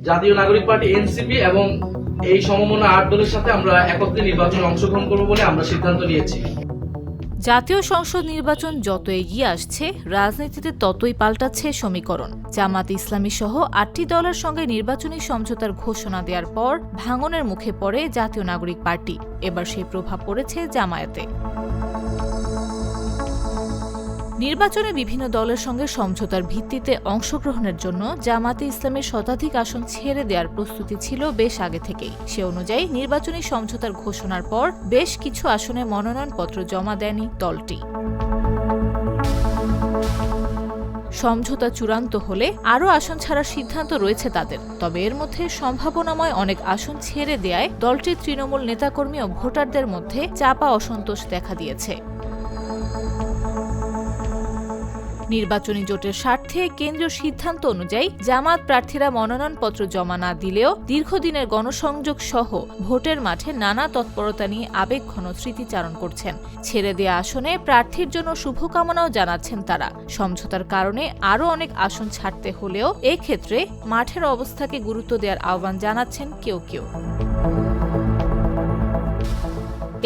জাতীয় নাগরিক party NCP এবং এই সমমনা 8 দলের সাথে আমরা একত্রে নির্বাচনে অংশগ্রহণ করব বলে আমরা সিদ্ধান্ত নিয়েছি। জাতীয় সংসদ নির্বাচন যত এগিয়ে আসছে, রাজনীতিতে ততই পাল্টাচ্ছে সমীকরণ। জামাত ইসলামী সহ 8টি দলের সঙ্গে নির্বাচনী সমঝোতার ঘোষণা দেওয়ার পর ভাঙনের মুখে পড়ে জাতীয় নাগরিক পার্টি। এবার সেই প্রভাব পড়েছে জামায়াতে। নির্বাচনে বিভিন্ন দলের সঙ্গে সমঝোতার ভিত্তিতে অংশগ্রহণের জন্য জামাতে ইসলামের শতাধিক আসন ছেড়ে দেওয়ার প্রস্তুতি ছিল বেশ আগে থেকেই। সে অনুযায়ী নির্বাচনী সমঝোতার ঘোষণার পর বেশ কিছু আসনে মনোনয়নপত্র জমা দেয়নি দলটি। সমঝোতা চূড়ান্ত হলে আরও আসন ছাড়ার সিদ্ধান্ত রয়েছে তাদের। তবে এর মধ্যে সম্ভাবনাময় অনেক আসন ছেড়ে দেয়ায় দলটির তৃণমূল নেতাকর্মী ও ভোটারদের মধ্যে চাপা অসন্তোষ দেখা দিয়েছে। নির্বাচনী জোটের স্বার্থে কেন্দ্রীয় সিদ্ধান্ত অনুযায়ী জামাত প্রার্থীরা মনোনয়নপত্র জমা না দিলেও দীর্ঘদিনের গণসংযোগ সহ ভোটের মাঠে নানা তৎপরতা নিয়ে আবেগঘন স্মৃতিচারণ করছেন। ছেড়ে দেয়া আসনে প্রার্থীর জন্য শুভকামনাও জানাচ্ছেন তারা। সমঝোতার কারণে আরও অনেক আসন ছাড়তে হলেও এক্ষেত্রে মাঠের অবস্থাকে গুরুত্ব দেওয়ার আহ্বান জানাচ্ছেন কেউ কেউ।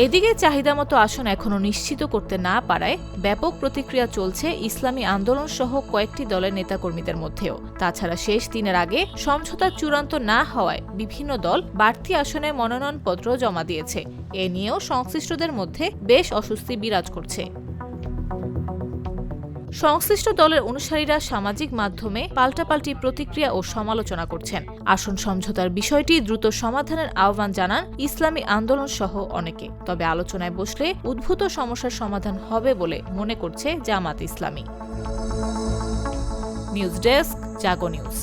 এদিকে চাহিদামতো আসন এখনও নিশ্চিত করতে না পারায় ব্যাপক প্রতিক্রিয়া চলছে ইসলামী আন্দোলন সহ কয়েকটি দলের নেতাকর্মীদের মধ্যেও। তাছাড়া শেষ দিনের আগে সমঝোতা চূড়ান্ত না হওয়ায় বিভিন্ন দল বাড়তি আসনে মনোনয়নপত্র জমা দিয়েছে। এ নিয়েও সংশ্লিষ্টদের মধ্যে বেশ অস্বস্তি বিরাজ করছে। সংশ্লিষ্ট দলের অনুসারীরা সামাজিক মাধ্যমে পাল্টাপাল্টি প্রতিক্রিয়া ও সমালোচনা করছেন। আসন সমঝোতার বিষয়টি দ্রুত সমাধানের আহ্বান জানান ইসলামী আন্দোলন সহ অনেকে। তবে আলোচনায় বসলে উদ্ভূত সমস্যার সমাধান হবে বলে মনে করছে জামাত ইসলামী। নিউজ ডেস্ক, জাগো নিউজ।